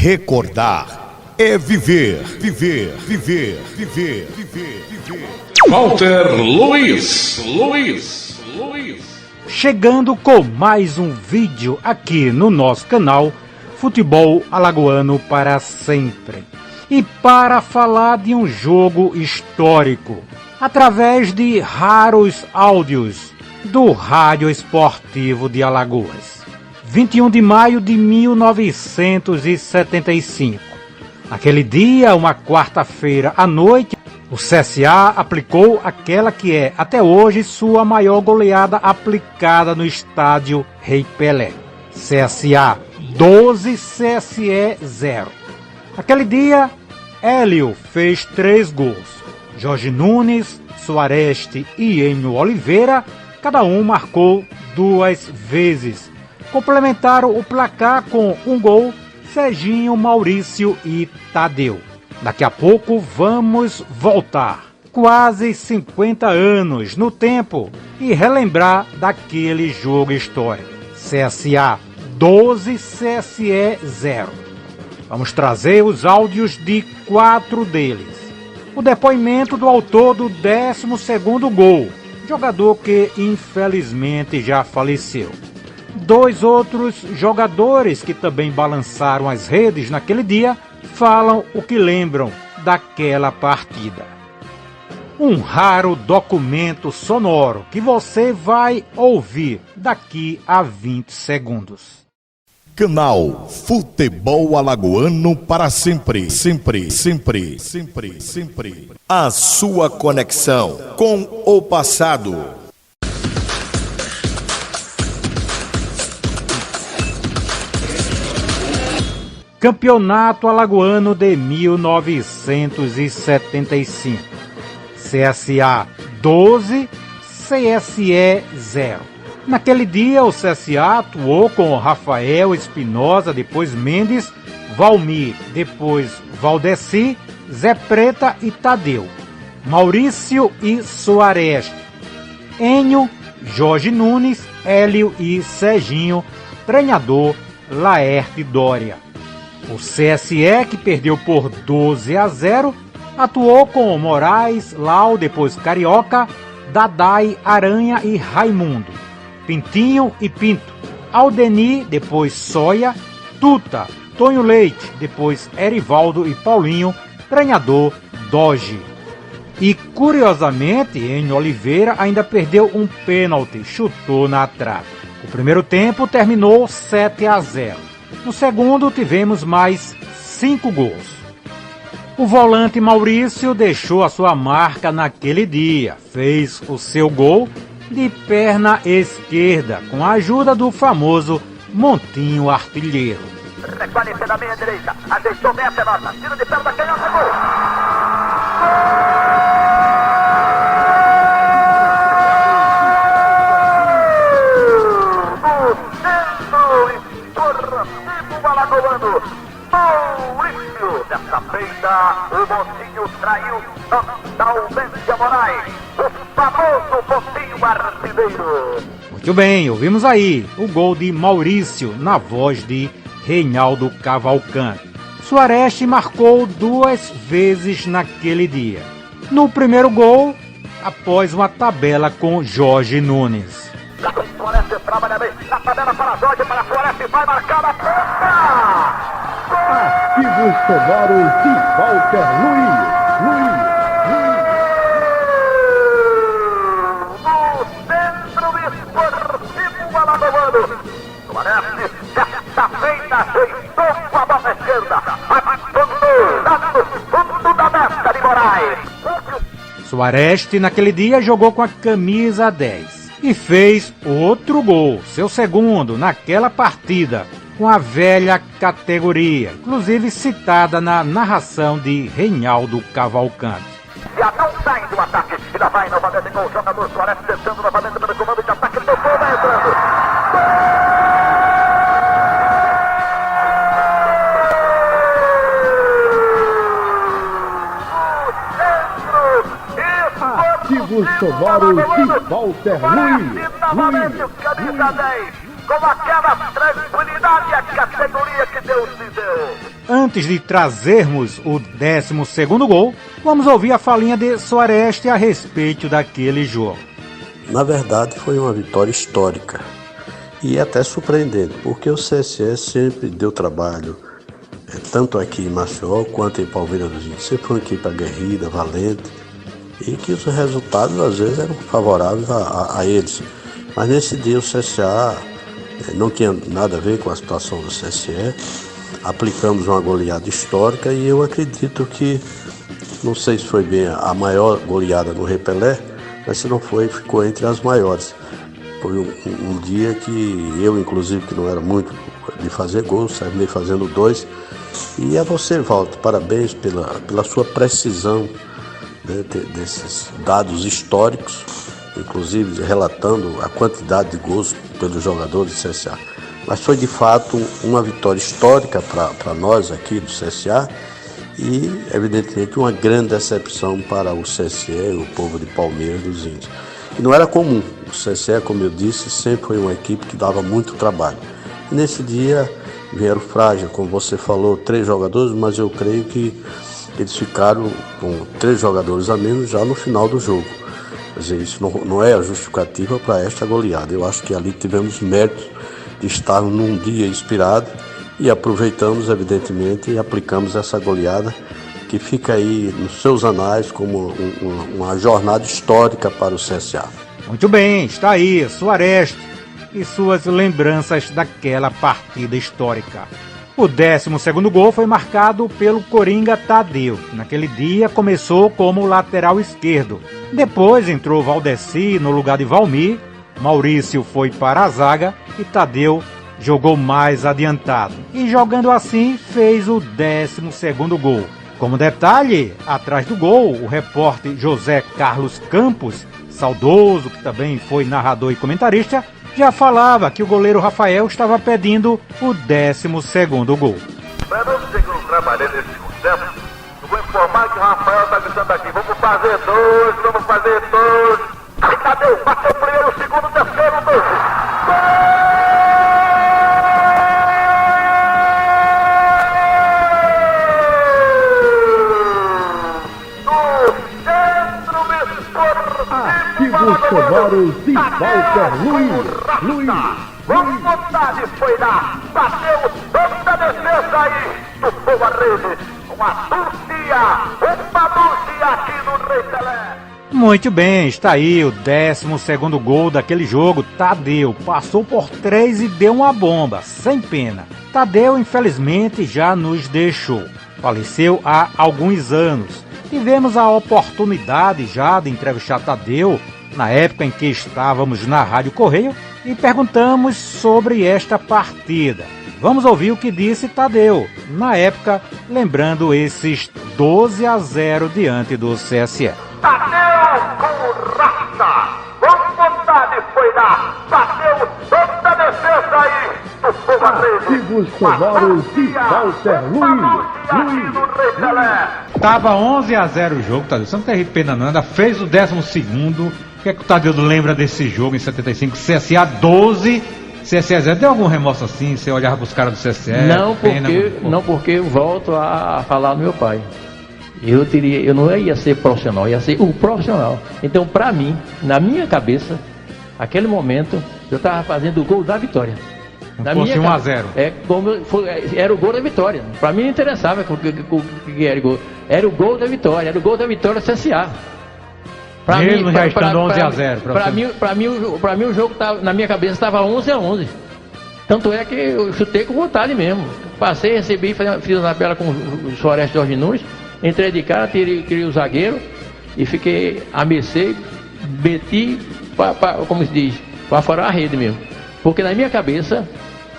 Recordar é viver, viver, viver, viver, viver, viver. Walter Luiz. Chegando com mais um vídeo aqui no nosso canal Futebol Alagoano para Sempre. E para falar de um jogo histórico, através de raros áudios do Rádio Esportivo de Alagoas. 21 de maio de 1975. Naquele dia, uma quarta-feira à noite, o CSA aplicou aquela que é, até hoje, sua maior goleada aplicada no estádio Rei Pelé. CSA 12, CSE 0. Aquele dia, Hélio fez 3 gols. Jorge Nunes, Suareste e Enio Oliveira, cada um marcou 2 vezes. Complementaram o placar com um gol, Serginho, Maurício e Tadeu. Daqui a pouco vamos voltar quase 50 anos no tempo e relembrar daquele jogo histórico. CSA 12, CSE 0. Vamos trazer os áudios de 4 deles. O depoimento do autor do 12º gol, jogador que infelizmente já faleceu. 2 outros jogadores que também balançaram as redes naquele dia falam o que lembram daquela partida. Um raro documento sonoro que você vai ouvir daqui a 20 segundos. Canal Futebol Alagoano para sempre, sempre, sempre, sempre, sempre. A sua conexão com o passado. Campeonato Alagoano de 1975. CSA 12, CSE 0. Naquele dia, o CSA atuou com Rafael Espinosa, depois Mendes, Valmir, depois Valdeci, Zé Preta e Tadeu, Maurício e Suareste, Enio, Jorge Nunes, Hélio e Serginho, treinador Laerte Dória. O CSE, que perdeu por 12-0, atuou com Moraes, Lau, depois Carioca, Dadai, Aranha e Raimundo, Pintinho e Pinto, Aldeni, depois Soia, Tuta, Tonho Leite, depois Erivaldo e Paulinho, treinador Doge. E curiosamente, Enio Oliveira ainda perdeu um pênalti, chutou na trave. O primeiro tempo terminou 7-0. No segundo tivemos mais 5 gols. O volante Maurício deixou a sua marca naquele dia, fez o seu gol de perna esquerda, com a ajuda do famoso Montinho Artilheiro. Requalifica da meia direita, ajeitou bem a pelota, tiro de perna, canhota, gol! No Alagoano, Maurício, dessa feita, o Montinho traiu totalmente a Moraes, o famoso Montinho Artilheiro. Muito bem, ouvimos aí o gol de Maurício na voz de Reinaldo Cavalcante. Suareste marcou 2 vezes naquele dia. No primeiro gol, após uma tabela com Jorge Nunes. Lá vem Suareste, trabalha bem, na tabela para Jorge, para Suareste, vai marcar a ponta! Ativos sonoros de Walter Luiz. No Centro Esportivo Alagoano, Suareste, desta feita, ajeitou com a bola esquerda, apontou lá no fundo da meta de Moraes. Suareste naquele dia jogou com a camisa 10 e fez outro gol, seu segundo naquela partida, com a velha categoria, inclusive citada na narração de Reinaldo Cavalcante. Já não sai do ataque, ainda vai novamente com o jogador Suareste, tentando novamente pelo comando de ataque, tocou, vai entrando. Ativos sonoros de Walter Luiz. Novamente o camisa 10. com aquela tranquilidade e a categoria que Deus lhe deu. Antes de trazermos o 12º gol, vamos ouvir a falinha de Soares a respeito daquele jogo. Na verdade, foi uma vitória histórica e até surpreendente, porque o CSE sempre deu trabalho, tanto aqui em Maceió quanto em Palmeiras dos Índios. Sempre foi uma equipe aguerrida, valente, e que os resultados às vezes eram favoráveis a eles. Mas nesse dia o CSA não tinha nada a ver com a situação do CSE. Aplicamos uma goleada histórica e eu acredito que, não sei se foi bem a maior goleada no Repelé, mas se não foi, ficou entre as maiores. Foi um dia que eu, inclusive, que não era muito de fazer gols, terminei fazendo 2. E a você, Walter, parabéns pela sua precisão, né, desses dados históricos, inclusive relatando a quantidade de gols pelos jogadores do CSA. Mas foi de fato uma vitória histórica para nós aqui do CSA e, evidentemente, uma grande decepção para o CSE, o povo de Palmeiras dos Índios. E não era comum. O CSE, como eu disse, sempre foi uma equipe que dava muito trabalho. E nesse dia vieram frágil, como você falou, 3 jogadores, mas eu creio que eles ficaram com 3 jogadores a menos já no final do jogo. Quer dizer, isso não é a justificativa para esta goleada. Eu acho que ali tivemos mérito de estar num dia inspirado e aproveitamos, evidentemente, e aplicamos essa goleada que fica aí nos seus anais como uma jornada histórica para o CSA. Muito bem, está aí Soares e suas lembranças daquela partida histórica. O 12º gol foi marcado pelo Coringa Tadeu. Naquele dia começou como lateral esquerdo. Depois entrou Valdeci no lugar de Valmir, Maurício foi para a zaga e Tadeu jogou mais adiantado. E jogando assim fez o 12º gol. Como detalhe, atrás do gol, o repórter José Carlos Campos, saudoso, que também foi narrador e comentarista, já falava que o goleiro Rafael estava pedindo o 12º gol. Para não dizer que eu não trabalhei nesse segundo tempo, eu vou informar que o Rafael está gritando aqui, vamos fazer 2, vamos fazer 2. Aí Tadeu, bateu o primeiro, o segundo, o terceiro, 2. Ativos sonoros de Walter Luiz. Com vontade foi lá, bateu toda a defesa aí, tocou a rede, uma dúzia aqui no Rei Pelé. Muito bem, está aí o 12º gol daquele jogo. Tadeu passou por 3 e deu uma bomba, sem pena. Tadeu, infelizmente, já nos deixou. Faleceu há alguns anos. Tivemos a oportunidade já de entrevistar Tadeu, na época em que estávamos na Rádio Correio, e perguntamos sobre esta partida. Vamos ouvir o que disse Tadeu, na época, lembrando esses 12-0 diante do CSE. Tadeu com raça, com vontade foi lá, bateu toda a defesa aí, tocou a rede. Ativos sonoros de Walter Luiz. Tava 11-0 o jogo, Tadeu. Você não teve pena não, ainda fez o 12º. O que é que o Tadeu lembra desse jogo em 75? CSA 12, CSE 0. Deu algum remorso assim? Você olhava pros caras do CSE? Não, porque eu volto a falar do meu pai. Eu não ia ser profissional, ia ser o profissional. Então, para mim, na minha cabeça, aquele momento, eu estava fazendo o gol da vitória. Não fosse 1-0. Era o gol da vitória. Para mim não interessava o que era o gol. Era o gol da vitória, era o gol da vitória CSA. Mesmo já estando 11-0. Para mim o jogo tava, na minha cabeça estava 11-11. Tanto é que eu chutei com vontade mesmo. Passei, recebi, fiz uma tabela com o Soares Jorge Nunes, entrei de cara, tirei o zagueiro e fiquei a mercê, meti, como se diz, para fora a rede mesmo. Porque na minha cabeça,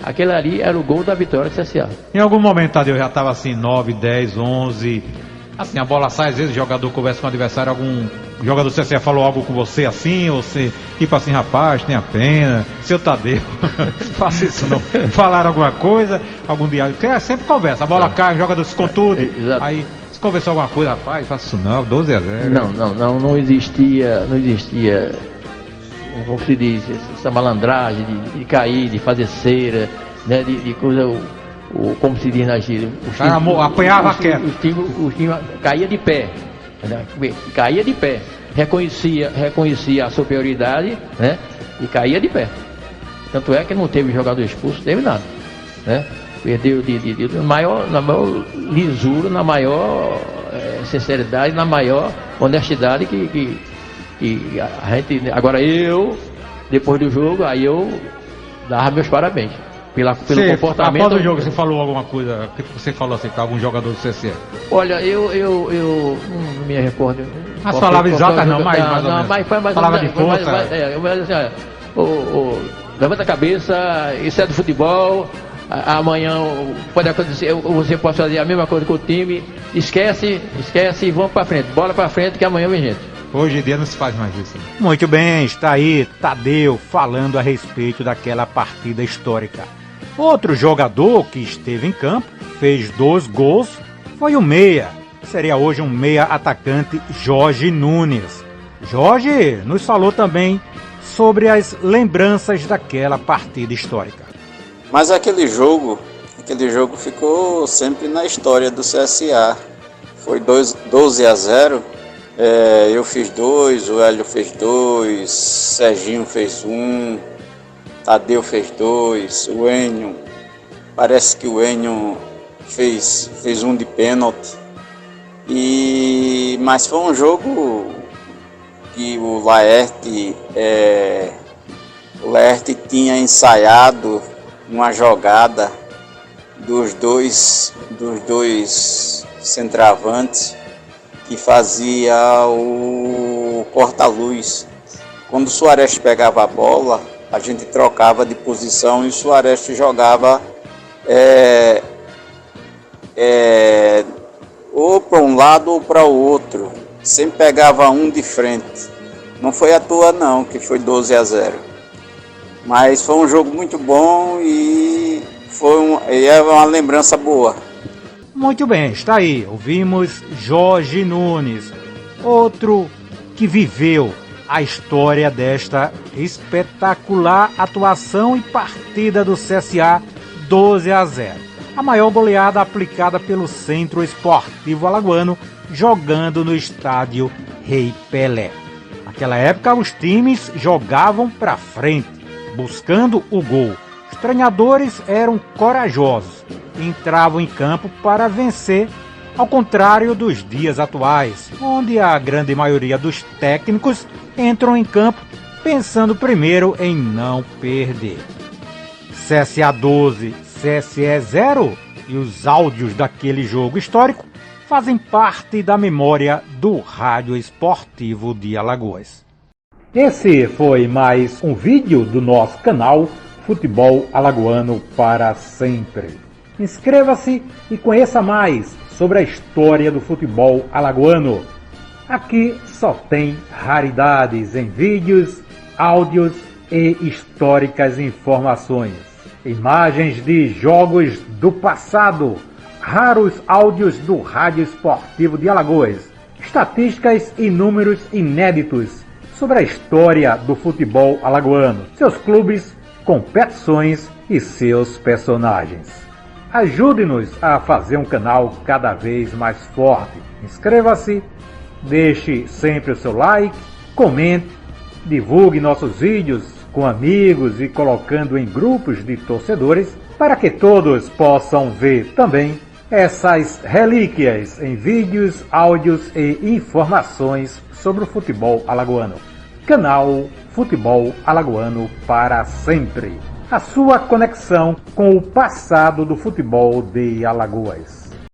aquele ali era o gol da vitória do CSA. Em algum momento, Tadeu, já estava assim, 9, 10, 11... Assim, a bola sai, às vezes o jogador conversa com o adversário, algum jogador do CSA falou algo com você assim, ou você, tipo assim, rapaz, tenha pena, seu Tadeu, faça isso não. Falaram alguma coisa, algum dia, porque sempre conversa, a bola cai, o jogador se contunde, aí se conversou alguma coisa, rapaz, faça isso não, 12-0. Não existia como se diz, essa malandragem de cair, de fazer cera, né, de coisa, como se diz na gíria. Apanhava quieto. O time caía de pé, né, caía de pé, reconhecia a superioridade, né, e caía de pé. Tanto é que não teve jogador expulso, não teve nada, né? Perdeu na maior lisura, na maior sinceridade, na maior honestidade que a gente. Agora depois do jogo, aí eu dava meus parabéns pelo comportamento. Após o jogo, você falou alguma coisa? O que você falou assim com algum jogador do CSE? Olha, eu não me recordo. As palavras exatas não, mais ou menos. Mas foi mais palavra de força. Mas assim, levanta a cabeça, isso é do futebol. Amanhã pode acontecer, você pode fazer a mesma coisa com o time. Esquece e vamos pra frente. Bola pra frente que amanhã vem gente. Hoje em dia não se faz mais isso. Muito bem, está aí Tadeu falando a respeito daquela partida histórica. Outro jogador que esteve em campo, fez 2 gols, foi o meia. Seria hoje um meia atacante, Jorge Nunes. Jorge nos falou também sobre as lembranças daquela partida histórica. Mas aquele jogo ficou sempre na história do CSA. Foi 12-0. Eu fiz 2, o Hélio fez 2, Serginho fez 1, Tadeu fez 2, o Enio, parece que o Enio fez 1 de pênalti. Mas foi um jogo que o Laerte tinha ensaiado uma jogada dos dois centroavantes que fazia o corta-luz. Quando o Suárez pegava a bola, a gente trocava de posição e o Suárez jogava ou para um lado ou para o outro. Sempre pegava um de frente. Não foi à toa não, que foi 12-0. Mas foi um jogo muito bom e é uma lembrança boa. Muito bem, está aí. Ouvimos Jorge Nunes, outro que viveu a história desta espetacular atuação e partida do CSA 12-0. A maior goleada aplicada pelo Centro Esportivo Alagoano, jogando no estádio Rei Pelé. Naquela época, os times jogavam para frente, buscando o gol. Os treinadores eram corajosos, entravam em campo para vencer, ao contrário dos dias atuais, onde a grande maioria dos técnicos entram em campo pensando primeiro em não perder. CSA 12, CSE 0 e os áudios daquele jogo histórico fazem parte da memória do Rádio Esportivo de Alagoas. Esse foi mais um vídeo do nosso canal Futebol Alagoano para Sempre. Inscreva-se e conheça mais sobre a história do futebol alagoano. Aqui só tem raridades em vídeos, áudios e históricas informações. Imagens de jogos do passado, raros áudios do Rádio Esportivo de Alagoas, estatísticas e números inéditos sobre a história do futebol alagoano, seus clubes, competições e seus personagens. Ajude-nos a fazer um canal cada vez mais forte. Inscreva-se, deixe sempre o seu like, comente, divulgue nossos vídeos com amigos e colocando em grupos de torcedores para que todos possam ver também essas relíquias em vídeos, áudios e informações sobre o futebol alagoano. Canal Futebol Alagoano para Sempre. A sua conexão com o passado do futebol de Alagoas.